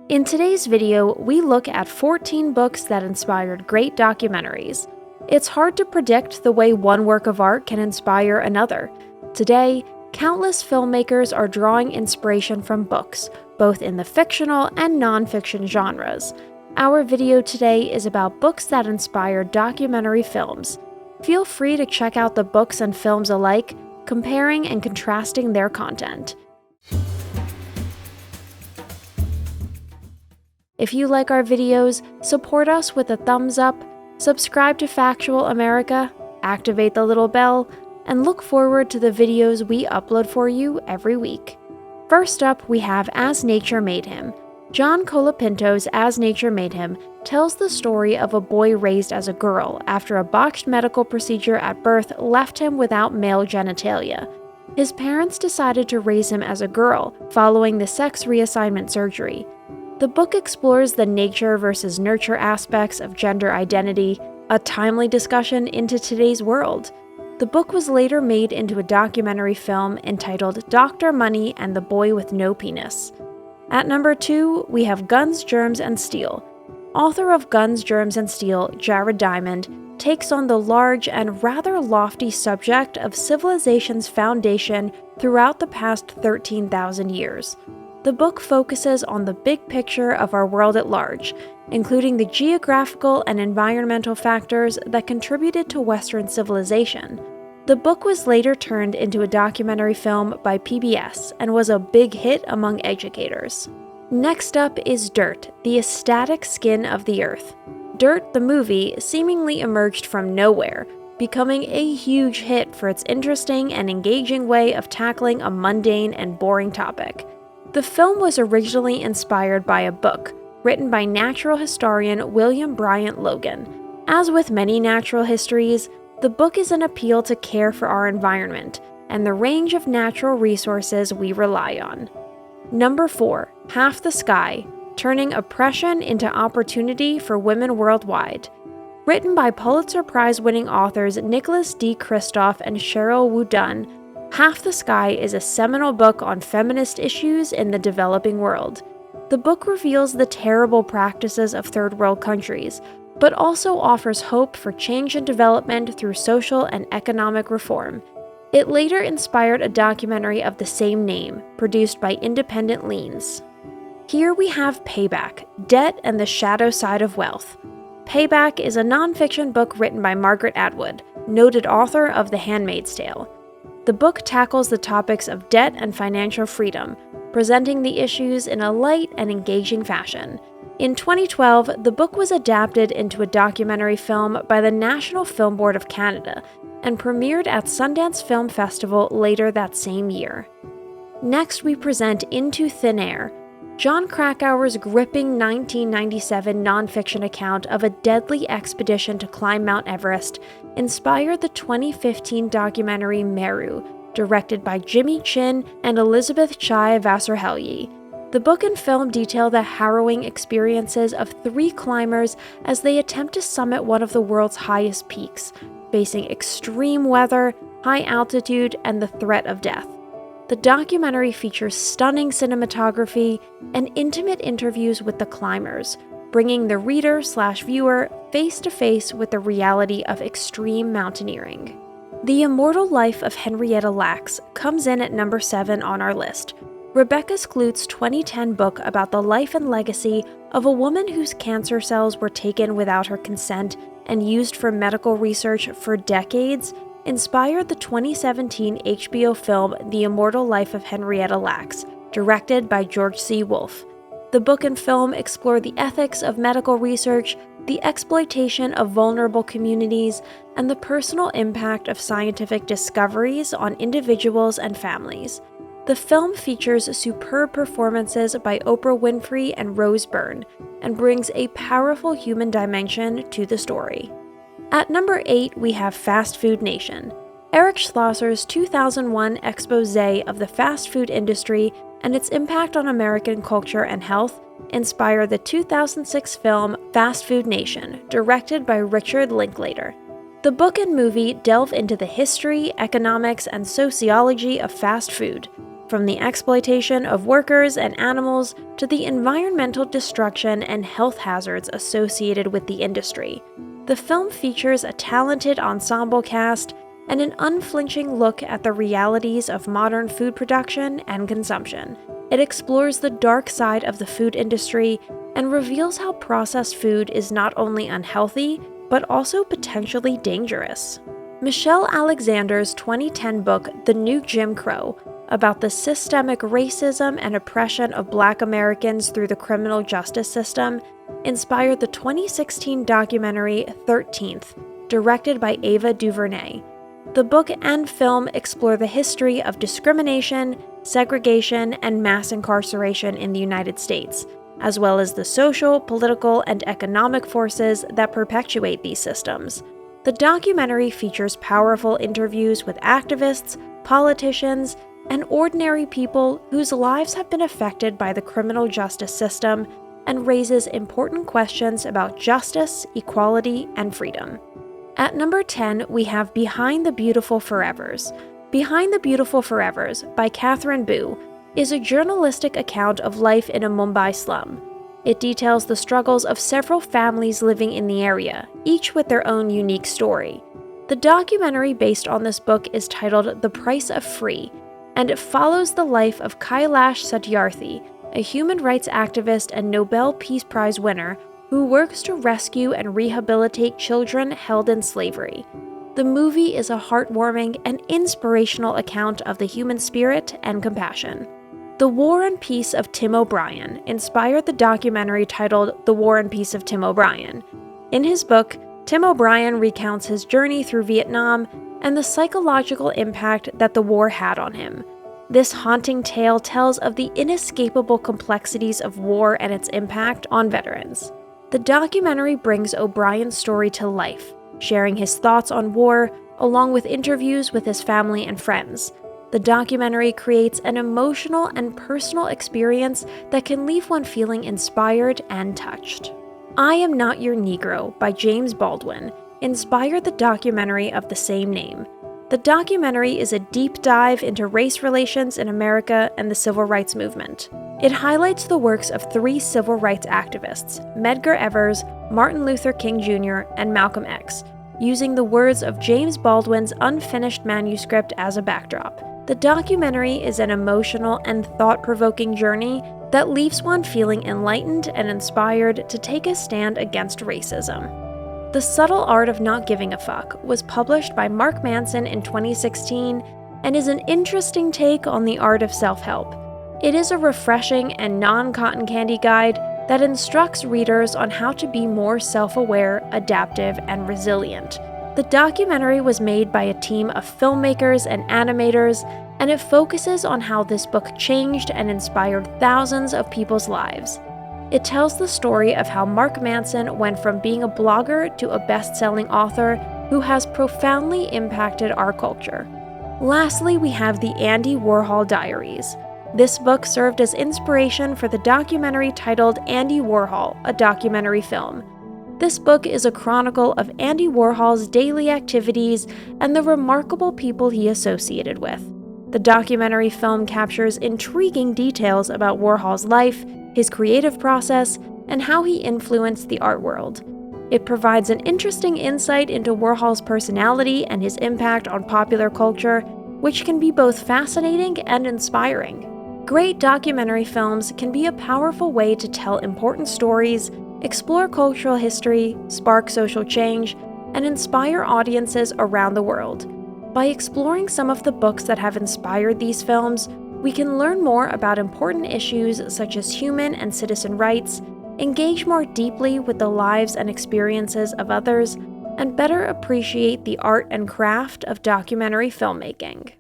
In today's video, we look at 14 books that inspired great documentaries. It's hard to predict the way one work of art can inspire another. Today, countless filmmakers are drawing inspiration from books, both in the fictional and non-fiction genres. Our video today is about books that inspire documentary films. Feel free to check out the books and films alike, comparing and contrasting their content. If you like our videos, support us with a thumbs up, subscribe to Factual America, activate the little bell, and look forward to the videos we upload for you every week. First up, we have As Nature Made Him. John Colapinto's As Nature Made Him tells the story of a boy raised as a girl after a botched medical procedure at birth left him without male genitalia. His parents decided to raise him as a girl following the sex reassignment surgery. The book explores the nature versus nurture aspects of gender identity, a timely discussion into today's world. The book was later made into a documentary film entitled Dr. Money and the Boy with No Penis. At number 2, we have Guns, Germs, and Steel. Author of Guns, Germs, and Steel, Jared Diamond, takes on the large and rather lofty subject of civilization's foundation throughout the past 13,000 years. The book focuses on the big picture of our world at large, including the geographical and environmental factors that contributed to Western civilization. The book was later turned into a documentary film by PBS and was a big hit among educators. Next up is Dirt, the Ecstatic Skin of the Earth. Dirt, the movie, seemingly emerged from nowhere, becoming a huge hit for its interesting and engaging way of tackling a mundane and boring topic. The film was originally inspired by a book written by natural historian William Bryant Logan. As with many natural histories, the book is an appeal to care for our environment and the range of natural resources we rely on. Number 4, Half the Sky, Turning Oppression into Opportunity for Women Worldwide. Written by Pulitzer Prize-winning authors Nicholas D. Kristof and Sheryl WuDunn, Half the Sky is a seminal book on feminist issues in the developing world. The book reveals the terrible practices of third world countries, but also offers hope for change and development through social and economic reform. It later inspired a documentary of the same name, produced by Independent Leans. Here we have Payback, Debt and the Shadow Side of Wealth. Payback is a nonfiction book written by Margaret Atwood, noted author of The Handmaid's Tale. The book tackles the topics of debt and financial freedom, presenting the issues in a light and engaging fashion. In 2012, the book was adapted into a documentary film by the National Film Board of Canada and premiered at Sundance Film Festival later that same year. Next, we present Into Thin Air, Jon Krakauer's gripping 1997 nonfiction account of a deadly expedition to climb Mount Everest inspired the 2015 documentary Meru, directed by Jimmy Chin and Elizabeth Chai Vasarhelyi. The book and film detail the harrowing experiences of 3 climbers as they attempt to summit one of the world's highest peaks, facing extreme weather, high altitude, and the threat of death. The documentary features stunning cinematography and intimate interviews with the climbers, bringing the reader/viewer face-to-face with the reality of extreme mountaineering. The Immortal Life of Henrietta Lacks comes in at number 7 on our list. Rebecca Skloot's 2010 book about the life and legacy of a woman whose cancer cells were taken without her consent and used for medical research for decades inspired the 2017 HBO film The Immortal Life of Henrietta Lacks, directed by George C. Wolfe. The book and film explore the ethics of medical research, the exploitation of vulnerable communities, and the personal impact of scientific discoveries on individuals and families. The film features superb performances by Oprah Winfrey and Rose Byrne, and brings a powerful human dimension to the story. At number 8, we have Fast Food Nation. Eric Schlosser's 2001 expose of the fast food industry and its impact on American culture and health inspired the 2006 film Fast Food Nation, directed by Richard Linklater. The book and movie delve into the history, economics, and sociology of fast food, from the exploitation of workers and animals to the environmental destruction and health hazards associated with the industry. The film features a talented ensemble cast and an unflinching look at the realities of modern food production and consumption. It explores the dark side of the food industry and reveals how processed food is not only unhealthy, but also potentially dangerous. Michelle Alexander's 2010 book, The New Jim Crow, about the systemic racism and oppression of Black Americans through the criminal justice system, inspired the 2016 documentary 13th, directed by Ava DuVernay. The book and film explore the history of discrimination, segregation, and mass incarceration in the United States, as well as the social, political, and economic forces that perpetuate these systems. The documentary features powerful interviews with activists, politicians, and ordinary people whose lives have been affected by the criminal justice system and raises important questions about justice, equality, and freedom. At number 10, we have Behind the Beautiful Forevers. Behind the Beautiful Forevers by Catherine Boo is a journalistic account of life in a Mumbai slum. It details the struggles of several families living in the area, each with their own unique story. The documentary based on this book is titled The Price of Free, and it follows the life of Kailash Satyarthi, a human rights activist and Nobel Peace Prize winner who works to rescue and rehabilitate children held in slavery. The movie is a heartwarming and inspirational account of the human spirit and compassion. The War and Peace of Tim O'Brien inspired the documentary titled The War and Peace of Tim O'Brien. In his book, Tim O'Brien recounts his journey through Vietnam and the psychological impact that the war had on him. This haunting tale tells of the inescapable complexities of war and its impact on veterans. The documentary brings O'Brien's story to life, sharing his thoughts on war along with interviews with his family and friends. The documentary creates an emotional and personal experience that can leave one feeling inspired and touched. I Am Not Your Negro by James Baldwin inspired the documentary of the same name. The documentary is a deep dive into race relations in America and the civil rights movement. It highlights the works of three civil rights activists, Medgar Evers, Martin Luther King Jr., and Malcolm X, using the words of James Baldwin's unfinished manuscript as a backdrop. The documentary is an emotional and thought-provoking journey that leaves one feeling enlightened and inspired to take a stand against racism. The Subtle Art of Not Giving a Fuck was published by Mark Manson in 2016 and is an interesting take on the art of self-help. It is a refreshing and non-cotton candy guide that instructs readers on how to be more self-aware, adaptive, and resilient. The documentary was made by a team of filmmakers and animators, and it focuses on how this book changed and inspired thousands of people's lives. It tells the story of how Mark Manson went from being a blogger to a best-selling author who has profoundly impacted our culture. Lastly, we have the Andy Warhol Diaries. This book served as inspiration for the documentary titled Andy Warhol, a documentary film. This book is a chronicle of Andy Warhol's daily activities and the remarkable people he associated with. The documentary film captures intriguing details about Warhol's life, his creative process, and how he influenced the art world. It provides an interesting insight into Warhol's personality and his impact on popular culture, which can be both fascinating and inspiring. Great documentary films can be a powerful way to tell important stories, explore cultural history, spark social change, and inspire audiences around the world. By exploring some of the books that have inspired these films, we can learn more about important issues such as human and citizen rights, engage more deeply with the lives and experiences of others, and better appreciate the art and craft of documentary filmmaking.